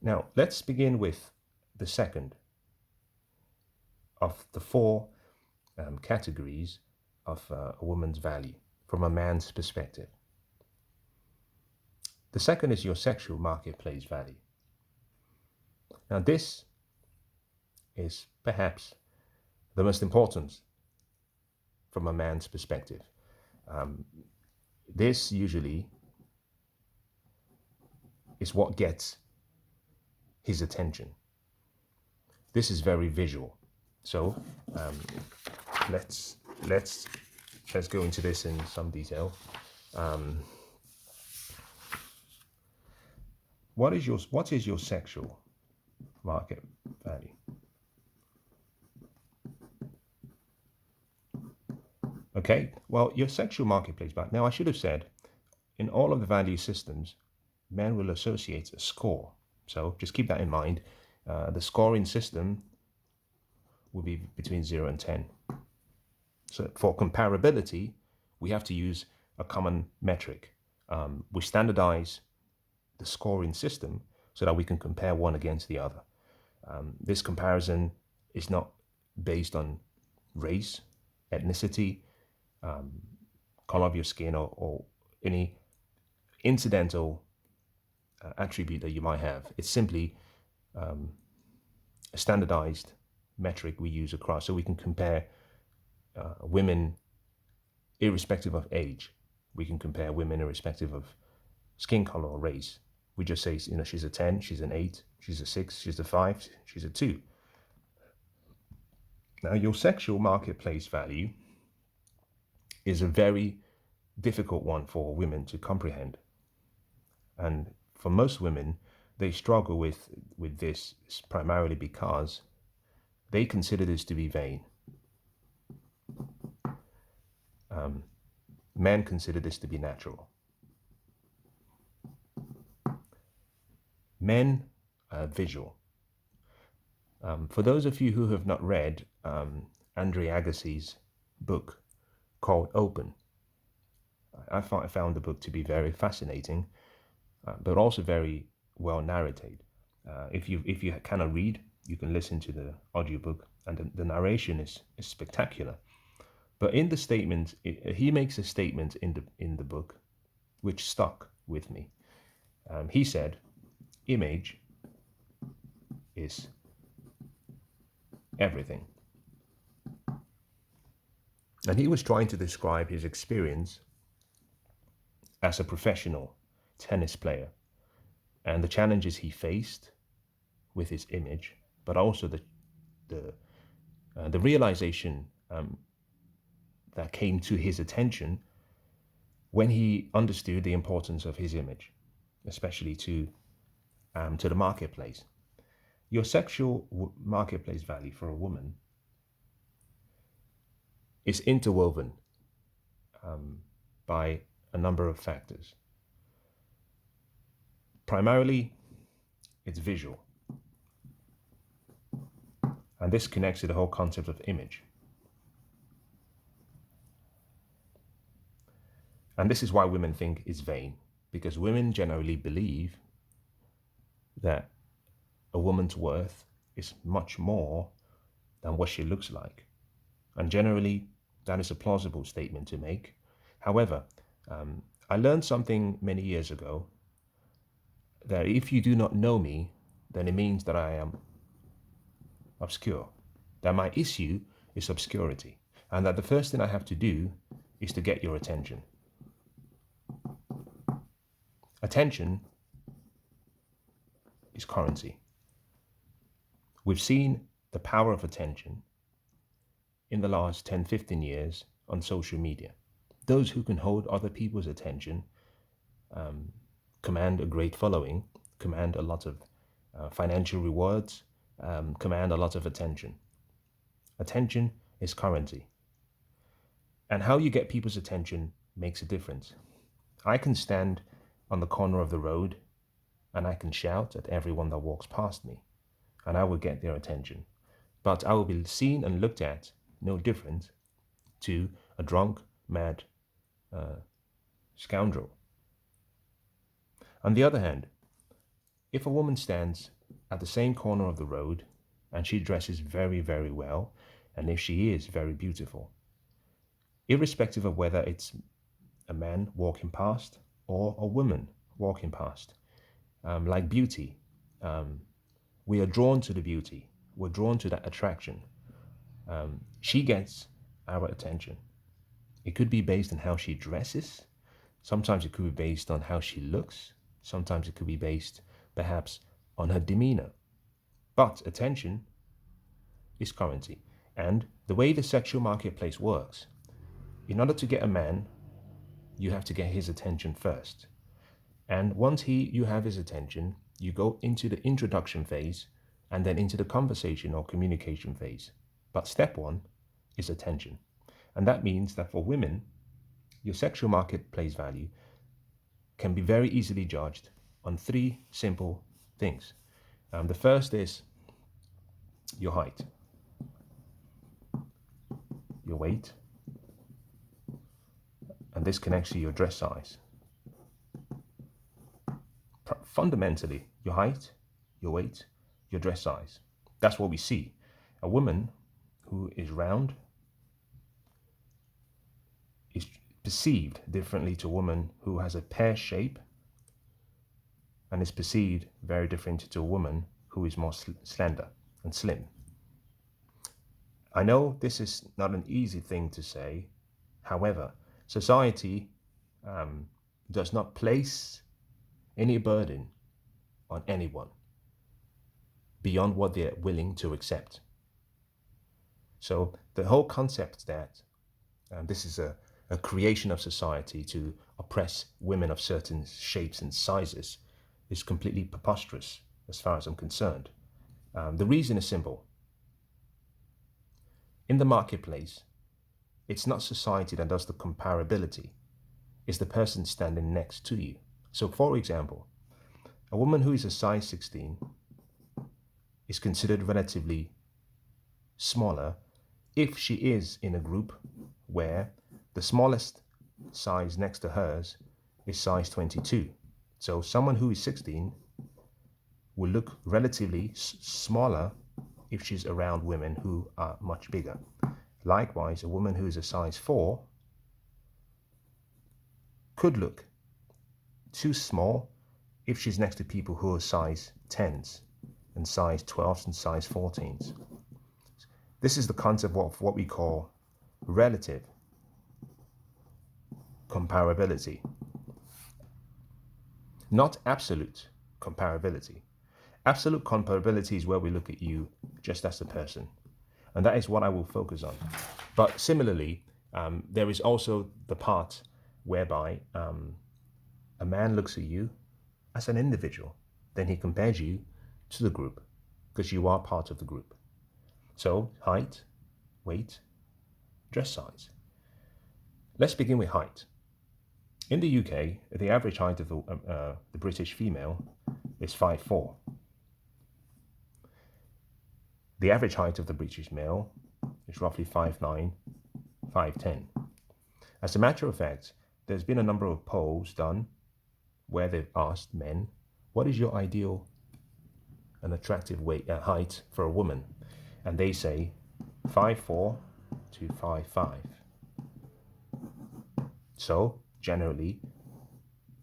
Now, let's begin with the second of the four categories of a woman's value from a man's perspective. The second is your sexual marketplace value. Now, this is perhaps the most important from a man's perspective. This usually is what gets his attention. This is very visual. So let's go into this in some detail. What is your sexual market value? Okay, well, your sexual marketplace value. Now, I should have said, in all of the value systems, men will associate a score. So just keep that in mind. The scoring system will be between 0 and 10. So for comparability, we have to use a common metric. We standardize the scoring system so that we can compare one against the other. This comparison is not based on race, ethnicity, color of your skin, or any incidental attribute that you might have. It's simply a standardized metric we use across, so we can compare women irrespective of age. We can compare women irrespective of skin color or race. We just say, she's a 10, she's an 8, she's a 6, she's a 5, she's a 2. Now, your sexual marketplace value is a very difficult one for women to comprehend. And for most women, they struggle with this primarily because they consider this to be vain. Men consider this to be natural. Men are visual. For those of you who have not read Andre Agassi's book called Open, I found the book to be very fascinating, but also very well narrated. If you cannot read, you can listen to the audiobook, and the narration is spectacular. But in the statement, he makes a statement in the book which stuck with me. He said, image is everything. And he was trying to describe his experience as a professional tennis player and the challenges he faced with his image, but also the realization that came to his attention when he understood the importance of his image, especially to the marketplace. Your sexual marketplace value for a woman is interwoven by a number of factors. Primarily, it's visual. And this connects to the whole concept of image. And this is why women think it's vain, because women generally believe that a woman's worth is much more than what she looks like. And generally, that is a plausible statement to make. However, I learned something many years ago, that if you do not know me, then it means that I am obscure, that my issue is obscurity, and that the first thing I have to do is to get your attention. Attention is currency. We've seen the power of attention in the last 10, 15 years on social media. Those who can hold other people's attention command a great following, command a lot of financial rewards, command a lot of attention. Attention is currency. And how you get people's attention makes a difference. I can stand on the corner of the road and I can shout at everyone that walks past me, and I will get their attention. But I will be seen and looked at no different to a drunk, mad scoundrel. On the other hand, If a woman stands at the same corner of the road and she dresses very, very well, and if she is very beautiful, irrespective of whether it's a man walking past or a woman walking past, like beauty, we are drawn to the beauty. We're drawn to that attraction. She gets our attention. It could be based on how she dresses. Sometimes it could be based on how she looks. Sometimes it could be based, perhaps, on her demeanor. But attention is currency. And the way the sexual marketplace works, in order to get a man, you have to get his attention first. And once you have his attention, you go into the introduction phase and then into the conversation or communication phase. But step one is attention. And that means that for women, your sexual marketplace value can be very easily judged on three simple things. The first is your height, your weight, and this connects to your dress size. Fundamentally, your height, your weight, your dress size. That's what we see. A woman who is round is perceived differently to a woman who has a pear shape, and is perceived very different to a woman who is more slender and slim. I know this is not an easy thing to say. However, society does not place any burden on anyone beyond what they're willing to accept. So the whole concept that this is a creation of society to oppress women of certain shapes and sizes is completely preposterous as far as I'm concerned. The reason is simple. In the marketplace, it's not society that does the comparability. It's the person standing next to you. So for example, a woman who is a size 16 is considered relatively smaller if she is in a group where the smallest size next to hers is size 22. So someone who is 16 will look relatively smaller if she's around women who are much bigger. Likewise, a woman who is a size 4 could look too small if she's next to people who are size 10s and size 12s and size 14s. This is the concept of what we call relative comparability, not absolute comparability. Absolute comparability is where we look at you just as a person, and that is what I will focus on. But similarly, there is also the part whereby a man looks at you as an individual, then he compares you to the group because you are part of the group. So height, weight, dress size. Let's begin with height. In the UK, the average height of the British female is 5'4". The average height of the British male is roughly 5'9", 5'10". As a matter of fact, there's been a number of polls done where they've asked men, what is your ideal and attractive height for a woman? And they say 5'4" to 5'5". So generally,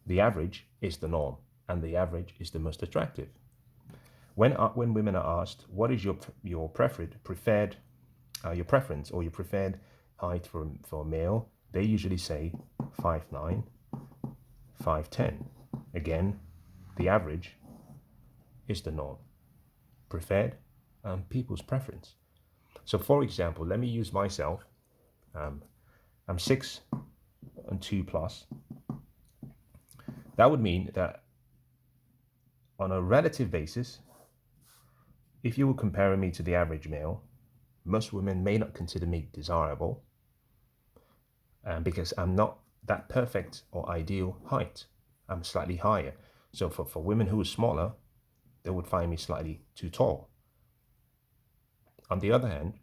the average is the norm, and the average is the most attractive. When women are asked, what is your preference or your preferred height for a male, they usually say 5'9", 5'10". Again, the average is the norm, preferred, people's preference. So for example, let me use myself. I'm 6'2" plus. That would mean that on a relative basis, if you were comparing me to the average male, most women may not consider me desirable because I'm not that perfect or ideal height. I'm slightly higher. So for women who are smaller, they would find me slightly too tall. On the other hand,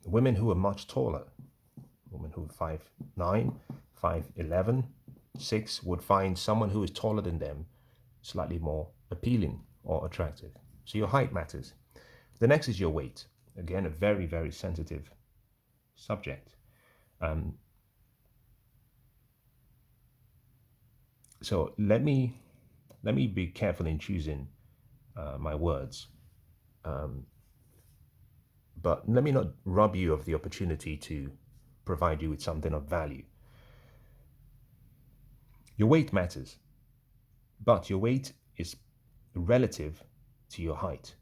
women who are much taller, women who are 5'9", 5'11", 6, would find someone who is taller than them slightly more appealing or attractive. So your height matters. The next is your weight. Again, a very, very sensitive subject. So let me be careful in choosing my words, but let me not rob you of the opportunity to provide you with something of value. Your weight matters, but your weight is relative to your height.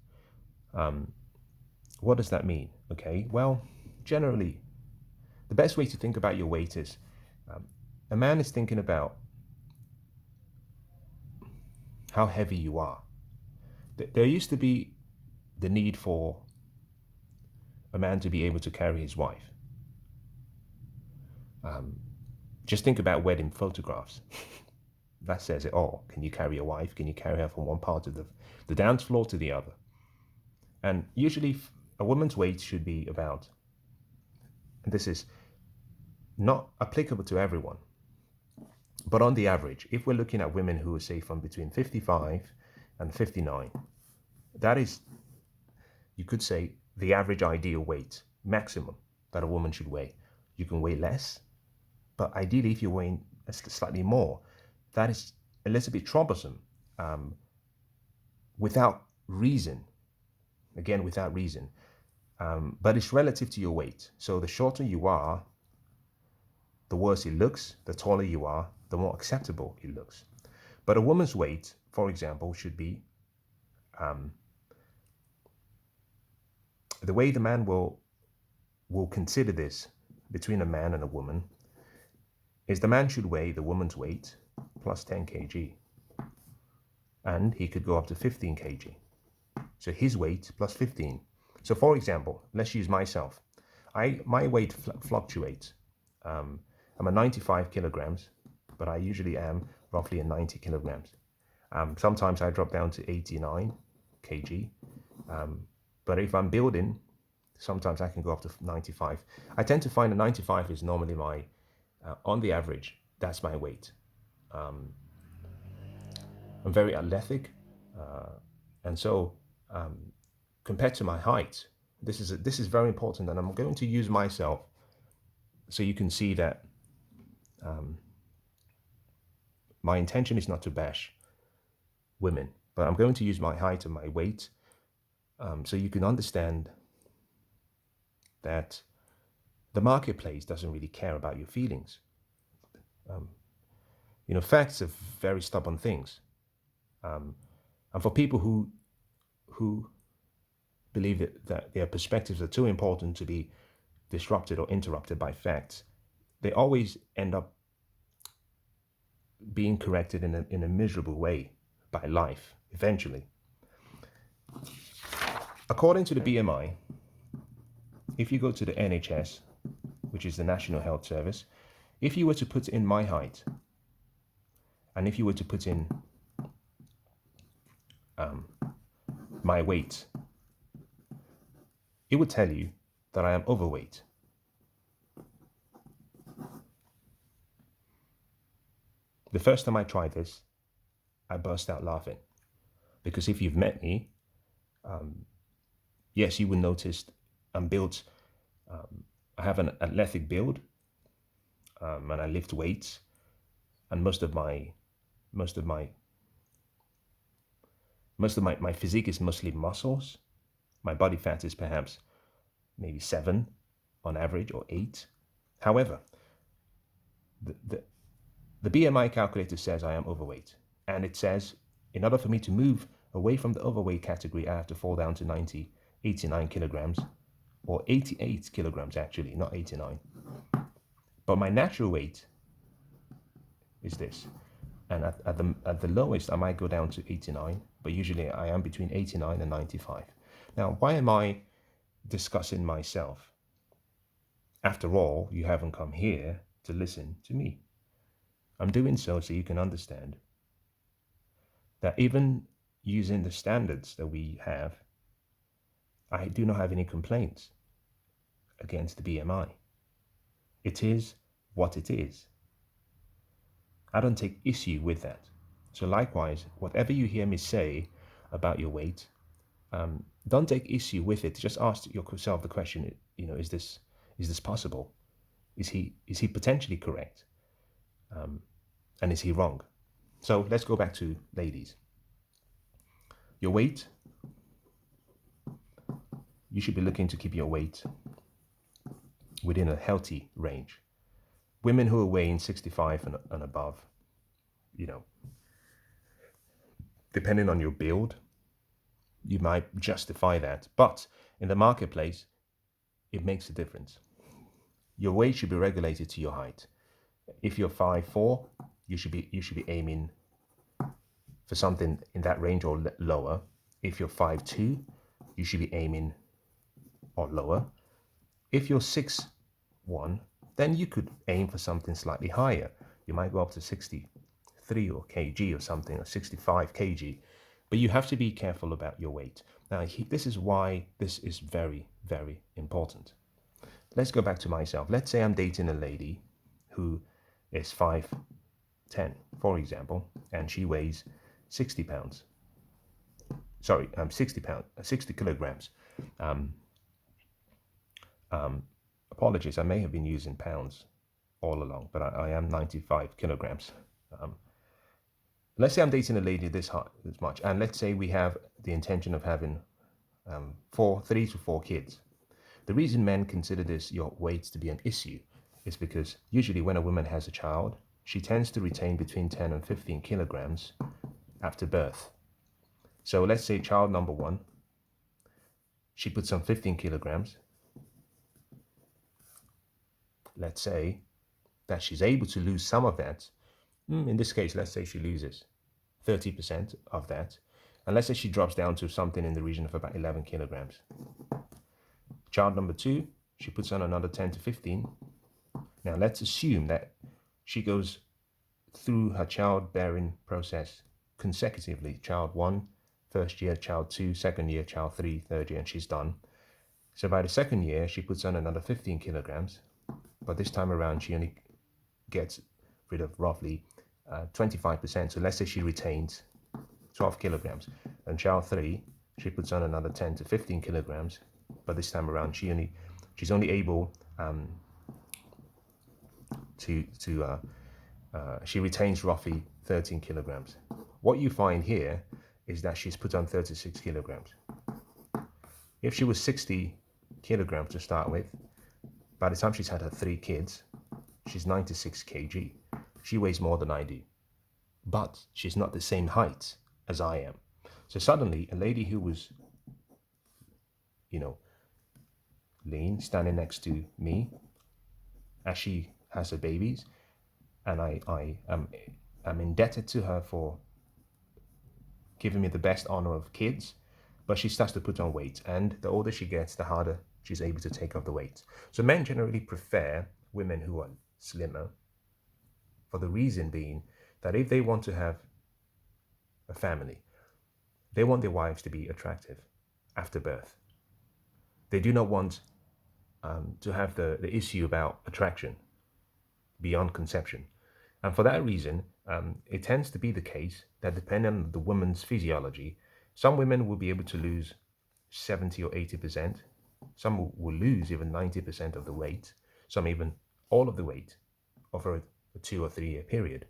What does that mean? Okay, well, generally, the best way to think about your weight is a man is thinking about how heavy you are. There used to be the need for a man to be able to carry his wife. Just think about wedding photographs. That says it all. Can you carry your wife? Can you carry her from one part of the dance floor to the other? And usually a woman's weight should be about, and this is not applicable to everyone, but on the average, if we're looking at women who are, say, from between 55 and 59, that is, you could say, the average ideal weight, maximum that a woman should weigh. You can weigh less, but ideally, if you're weighing slightly more, that is a little bit troublesome, without reason. Again, without reason. But it's relative to your weight. So the shorter you are, the worse it looks. The taller you are, the more acceptable it looks. But a woman's weight, for example, should be the way the man will consider this between a man and a woman is the man should weigh the woman's weight plus 10 kg. And he could go up to 15 kg. So his weight plus 15. So for example, let's use myself. My weight fluctuates. I'm at 95 kilograms, but I usually am roughly at 90 kilograms. Sometimes I drop down to 89 kg. But if I'm building, sometimes I can go up to 95. I tend to find that 95 is normally my, on the average, that's my weight. I'm very athletic, and so compared to my height, this is very important, and I'm going to use myself so you can see that my intention is not to bash women, but I'm going to use my height and my weight so you can understand that the marketplace doesn't really care about your feelings. Facts are very stubborn things. And for people who believe that their perspectives are too important to be disrupted or interrupted by facts, they always end up being corrected in a miserable way by life, eventually. According to the BMI, if you go to the NHS, which is the National Health Service, if you were to put in my height, and if you were to put in my weight, it would tell you that I am overweight. The first time I tried this, I burst out laughing. Because if you've met me, yes, you will notice I'm built, I have an athletic build, and I lift weights, and most of my physique is mostly muscles. My body fat is perhaps maybe 7 on average, or 8. However, the BMI calculator says I am overweight, and it says in order for me to move away from the overweight category, I have to fall down to 89 kilograms, or 88 kilograms actually, not 89. But my natural weight is this, and at the lowest I might go down to 89, but usually I am between 89 and 95. Now, why am I discussing myself? After all, you haven't come here to listen to me. I'm doing so you can understand that even using the standards that we have, I do not have any complaints against the BMI. It is what it is. I don't take issue with that. So likewise, whatever you hear me say about your weight, don't take issue with it. Just ask yourself the question, is this possible? Is he potentially correct? And is he wrong? So let's go back to ladies. Your weight, you should be looking to keep your weight within a healthy range. Women who are weighing 65 and above, depending on your build, you might justify that. But in the marketplace, it makes a difference. Your weight should be regulated to your height. If you're 5'4", you should be aiming for something in that range or lower. If you're 5'2", you should be aiming or lower. If you're 6'1", then you could aim for something slightly higher. You might go up to 63 or kg or something, or 65 kg. But you have to be careful about your weight. Now, this is why this is very, very important. Let's go back to myself. Let's say I'm dating a lady who is 5'10", for example, and she weighs 60 pounds. Sorry, 60 kilograms. Apologies, I may have been using pounds all along, but I am 95 kilograms. Let's say I'm dating a lady this much, and let's say we have the intention of having 3 to 4 kids. The reason men consider your weight to be an issue is because usually when a woman has a child, she tends to retain between 10 and 15 kilograms after birth. So let's say child number 1, she puts on 15 kilograms. Let's say that she's able to lose some of that. In this case, let's say she loses 30% of that. And let's say she drops down to something in the region of about 11 kilograms. Child number 2, she puts on another 10 to 15. Now let's assume that she goes through her childbearing process consecutively. Child 1, first year, child 2, second year, child 3, third year, and she's done. So by the second year, she puts on another 15 kilograms. But this time around, she only gets rid of roughly 25%. So let's say she retains 12 kilograms. And child 3, she puts on another 10 to 15 kilograms. But this time around, she's only able she retains roughly 13 kilograms. What you find here is that she's put on 36 kilograms. If she was 60 kilograms to start with, by the time she's had her 3 kids, she's 96 kg. She weighs more than I do. But she's not the same height as I am. So suddenly, a lady who was, lean, standing next to me as she has her babies, and I'm indebted to her for giving me the best honor of kids, but she starts to put on weight, and the older she gets, the harder she's able to take off the weight. So men generally prefer women who are slimmer, for the reason being that if they want to have a family, they want their wives to be attractive after birth. They do not want to have the issue about attraction beyond conception. And for that reason, it tends to be the case that depending on the woman's physiology, some women will be able to lose 70 or 80%. Some will lose even 90% of the weight. Some even all of the weight over a 2 or 3 year period.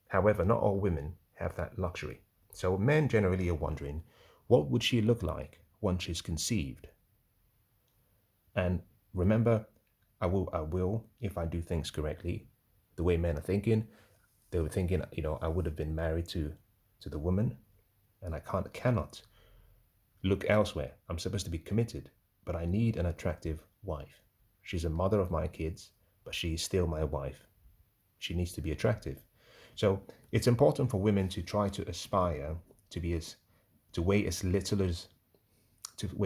However, not all women have that luxury. So men generally are wondering, what would she look like once she's conceived? And remember, I will, if I do things correctly, the way men are thinking, they were thinking, I would have been married to the woman, and I cannot look elsewhere. I'm supposed to be committed, but I need an attractive wife. She's a mother of my kids, but she is still my wife. She needs to be attractive. So it's important for women to try to aspire to weigh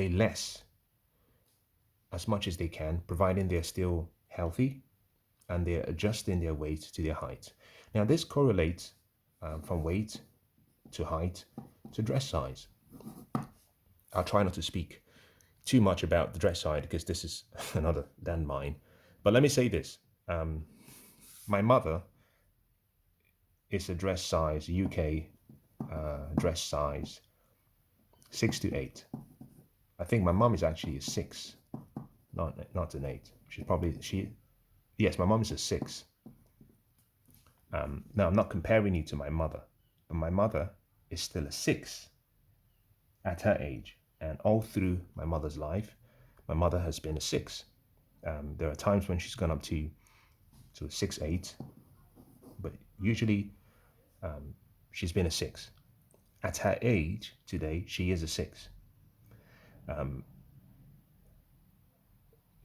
less as much as they can, providing they're still healthy and they're adjusting their weight to their height. Now this correlates from weight to height to dress size. I'll try not to speak too much about the dress size because this is another landmine. But let me say this. My mother is a dress size UK dress size 6 to 8. I think my mom is actually a 6, not an 8. Yes, my mom is a 6. Now, I'm not comparing you to my mother, but my mother is still a 6 at her age. And all through my mother's life, my mother has been a 6. There are times when she's gone up to a 6, 8, but usually she's been a 6. At her age today, she is a 6.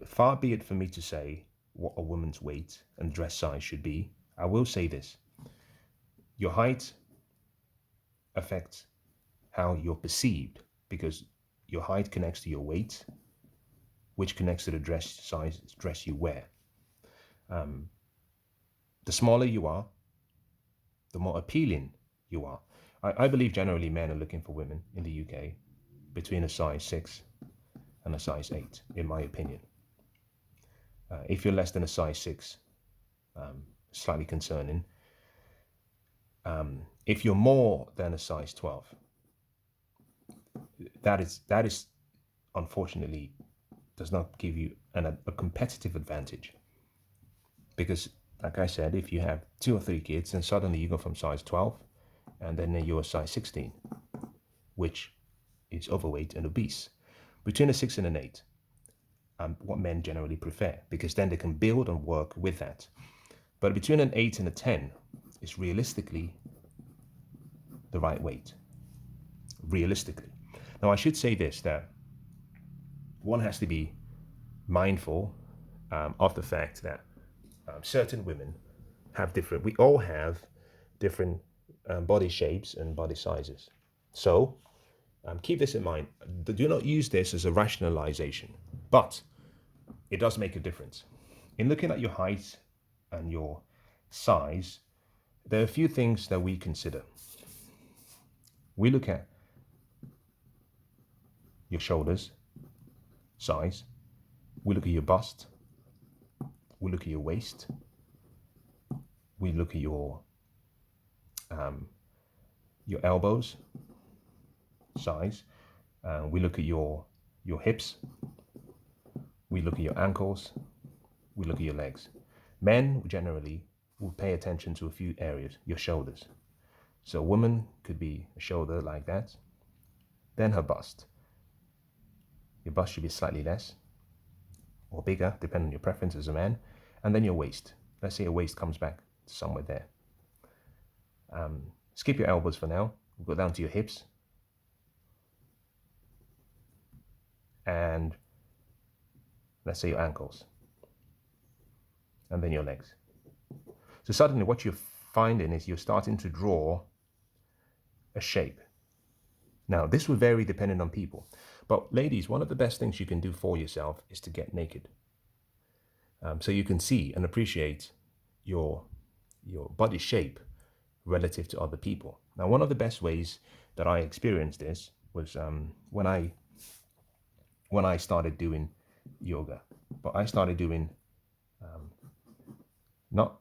Far be it for me to say what a woman's weight and dress size should be. I will say this. Your height affects how you're perceived, because your height connects to your weight, which connects to the dress size dress you wear. The smaller you are, the more appealing you are. I believe generally men are looking for women in the UK between a size 6 and a size 8, in my opinion. If you're less than a size 6, slightly concerning. If you're more than a size 12, that is unfortunately does not give you a competitive advantage, because, like I said, if you have 2 or 3 kids and suddenly you go from size 12 and then you're a size 16, which is overweight and obese. Between a 6 and an 8, what men generally prefer, because then they can build and work with that. But between an 8 and a 10 is realistically the right weight. Realistically. Now, I should say this, that one has to be mindful of the fact that certain women have we all have different body shapes and body sizes. So keep this in mind. Do not use this as a rationalization, but it does make a difference. In looking at your height and your size, there are a few things that we consider. We look at your shoulders size, we look at your bust, we look at your waist, we look at your elbows size, we look at your hips, we look at your ankles, we look at your legs. Men generally will pay attention to a few areas. Your shoulders. So a woman could be a shoulder like that, then her bust. Your bust should be slightly less or bigger, depending on your preference as a man, and then your waist. Let's say your waist comes back somewhere there. Skip your elbows for now. We'll go down to your hips, and let's say your ankles, and then your legs. So suddenly what you're finding is you're starting to draw a shape. Now, this will vary depending on people. But ladies, one of the best things you can do for yourself is to get naked. So you can see and appreciate your body shape relative to other people. Now, one of the best ways that I experienced this was when I started doing yoga. But I started doing not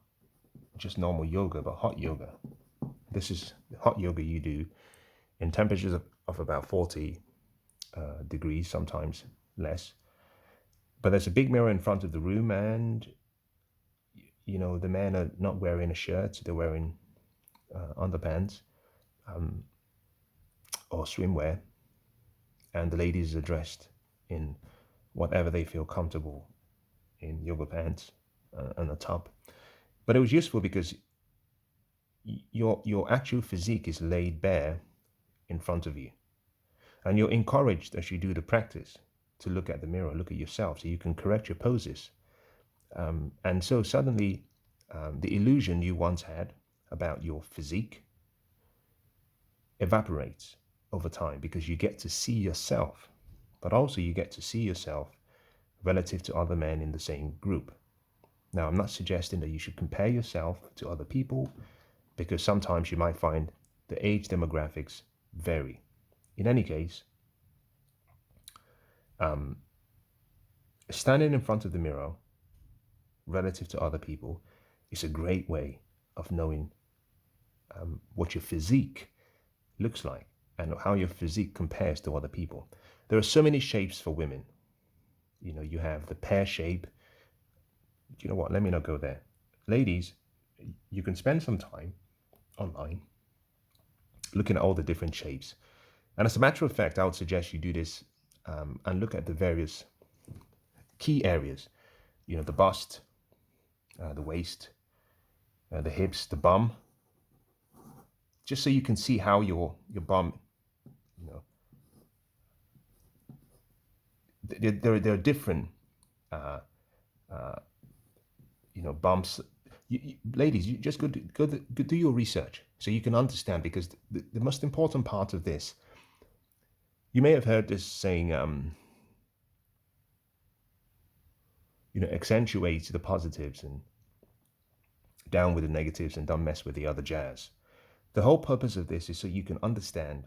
just normal yoga, but hot yoga. This is hot yoga you do in temperatures of about 40 degrees, sometimes less. But there's a big mirror in front of the room, and the men are not wearing a shirt, they're wearing underpants or swimwear, and the ladies are dressed in whatever they feel comfortable in, yoga pants and a top. But it was useful because your actual physique is laid bare in front of you, and you're encouraged as you do the practice to look at the mirror, look at yourself, so you can correct your poses. And so suddenly the illusion you once had about your physique evaporates over time, because you get to see yourself, but also you get to see yourself relative to other men in the same group. Now, I'm not suggesting that you should compare yourself to other people, because sometimes you might find the age demographics vary. In any case, standing in front of the mirror relative to other people is a great way of knowing what your physique looks like and how your physique compares to other people. There are so many shapes for women. You know, you have the pear shape. You know what? Let me not go there. Ladies, you can spend some time online looking at all the different shapes. And as a matter of fact, I would suggest you do this and look at the various key areas. You know, the bust, the waist, the hips, the bum, just so you can see how your bum, you know, there are different, uh, you know, bumps. Ladies, you just go do your research so you can understand, because the most important part of this, you may have heard this saying, you know, accentuate the positives and down with the negatives and don't mess with the other jazz. The whole purpose of this is so you can understand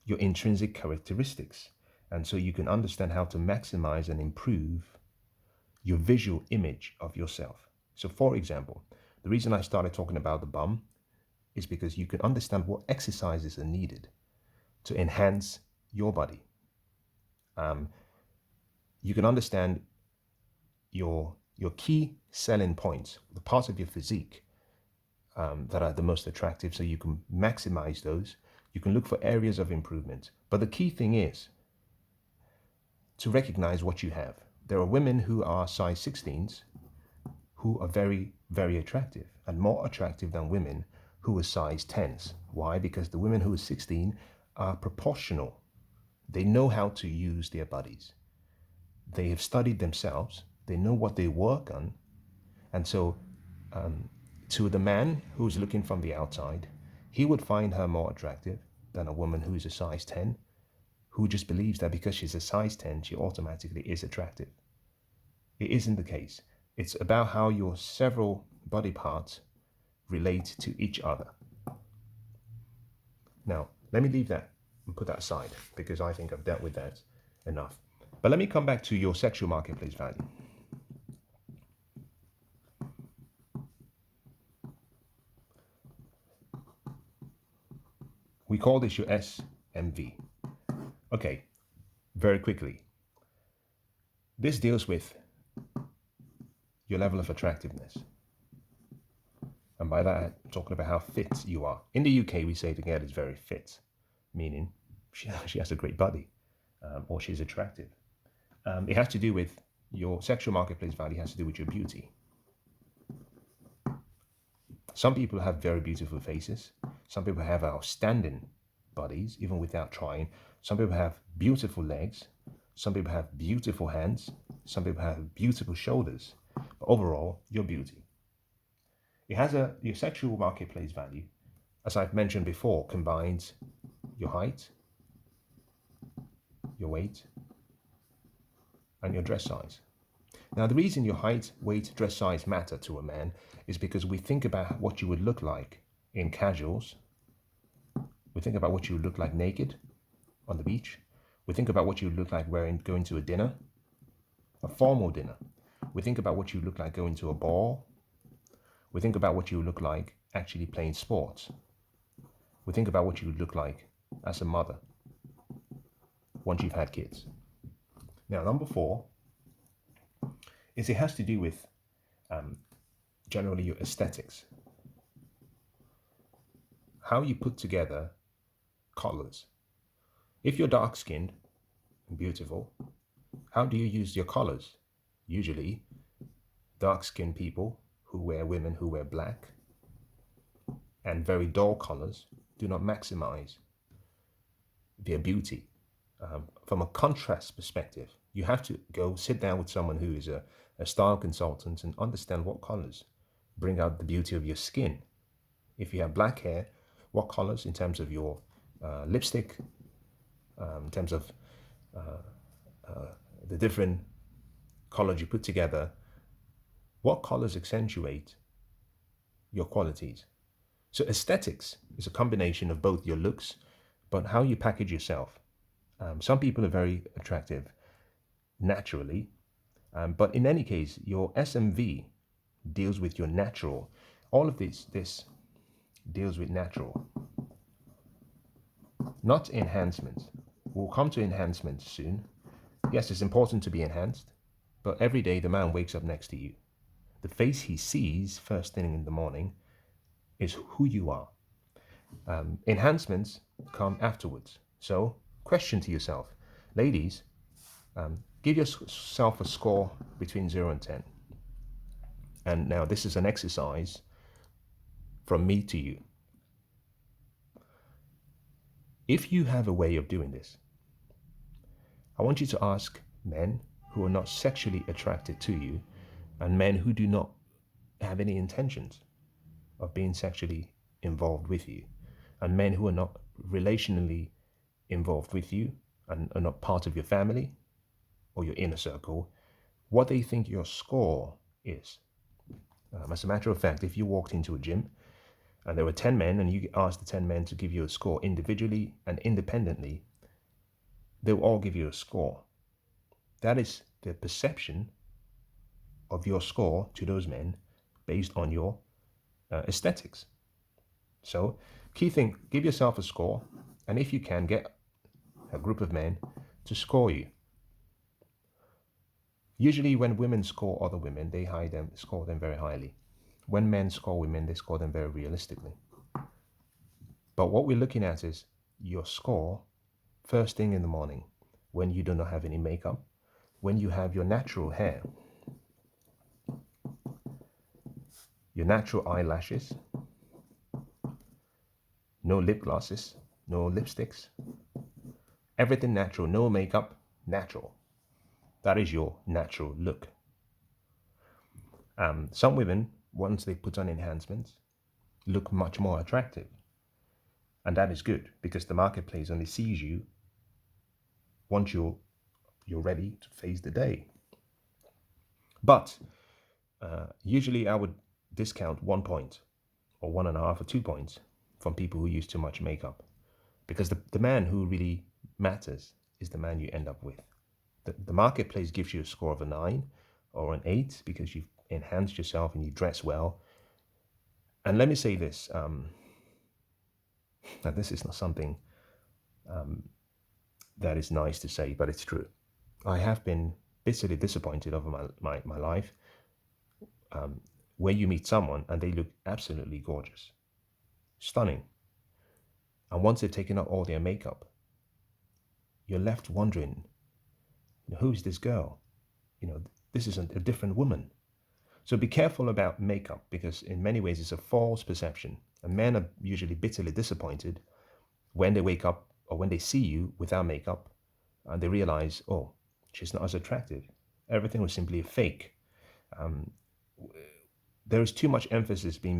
your intrinsic characteristics, and so you can understand how to maximize and improve your visual image of yourself. So for example, the reason I started talking about the bum is because you can understand what exercises are needed to enhance your body. You can understand your key selling points, the parts of your physique that are the most attractive, so you can maximize those. You can look for areas of improvement. But the key thing is to recognize what you have. There are women who are size 16s who are very, very attractive, and more attractive than women who are size 10s. Why? Because the women who are 16 are proportional. They know how to use their bodies. They have studied themselves. They know what they work on. And so to the man who's looking from the outside, he would find her more attractive than a woman who's a size 10, who just believes that because she's a size 10, she automatically is attractive. It isn't the case. It's about how your several body parts relate to each other. Now, let me leave that and put that aside, because I think I've dealt with that enough. But let me come back to your sexual marketplace value. We call this your SMV. Okay, very quickly. This deals with your level of attractiveness. And by that, I'm talking about how fit you are. In the UK, we say the girl is very fit, meaning she has a great body, or she's attractive. It has to do with your sexual marketplace value, has to do with your beauty. Some people have very beautiful faces. Some people have outstanding bodies, even without trying. Some people have beautiful legs. Some people have beautiful hands. Some people have beautiful shoulders. But overall, your beauty. It has your sexual marketplace value, as I've mentioned before, combines your height, your weight, and your dress size. Now, the reason your height, weight, dress size matter to a man is because we think about what you would look like in casuals. We think about what you would look like naked on the beach. We think about what you would look like going to a dinner, a formal dinner. We think about what you would look like going to a ball. We think about what you would look like actually playing sports. We think about what you would look like as a mother once you've had kids. Now, number 4 is it has to do with generally your aesthetics. How you put together colors. If you're dark skinned and beautiful, how do you use your colors? Usually, dark skinned people women who wear black and very dull colors do not maximize their beauty. From a contrast perspective, you have to go sit down with someone who is a style consultant and understand what colors bring out the beauty of your skin. If you have black hair, what colors in terms of your lipstick, in terms of the different colors you put together, what colors accentuate your qualities? So aesthetics is a combination of both your looks, but how you package yourself. Some people are very attractive naturally, but in any case, your SMV deals with your natural. All of this deals with natural. not enhancement. We'll come to enhancement soon. Yes, it's important to be enhanced, but every day the man wakes up next to you. The face he sees first thing in the morning is who you are. Enhancements come afterwards. So, question to yourself, ladies, give yourself a score between 0 and 10. And now this is an exercise from me to you. If you have a way of doing this, I want you to ask men who are not sexually attracted to you and men who do not have any intentions of being sexually involved with you, and men who are not relationally involved with you and are not part of your family or your inner circle, what they think your score is. As a matter of fact, if you walked into a gym and there were 10 men and you asked the 10 men to give you a score individually and independently, they'll all give you a score. That is the perception of your score to those men based on your aesthetics. So, key thing, give yourself a score, and if you can, get a group of men to score you. Usually when women score other women, they score them very highly. When men score women, they score them very realistically. But what we're looking at is your score first thing in the morning, when you do not have any makeup, when you have your natural hair, your natural eyelashes, no lip glosses, no lipsticks, everything natural, no makeup, natural. That is your natural look. Some women, once they put on enhancements, look much more attractive. And that is good because the marketplace only sees you once you're ready to face the day. But usually I would discount 1 point or 1.5 or 2 points from people who use too much makeup, because the man who really matters is the man you end up with. The marketplace gives you a score of a 9 or an 8 because you've enhanced yourself and you dress well. And let me say this, now this is not something that is nice to say, but it's true. I have been bitterly disappointed over my life where you meet someone and they look absolutely gorgeous, stunning. And once they've taken out all their makeup, you're left wondering, who is this girl? This is a different woman. So be careful about makeup, because in many ways it's a false perception. And men are usually bitterly disappointed when they wake up or when they see you without makeup and they realize, oh, she's not as attractive. Everything was simply a fake. There is too much emphasis being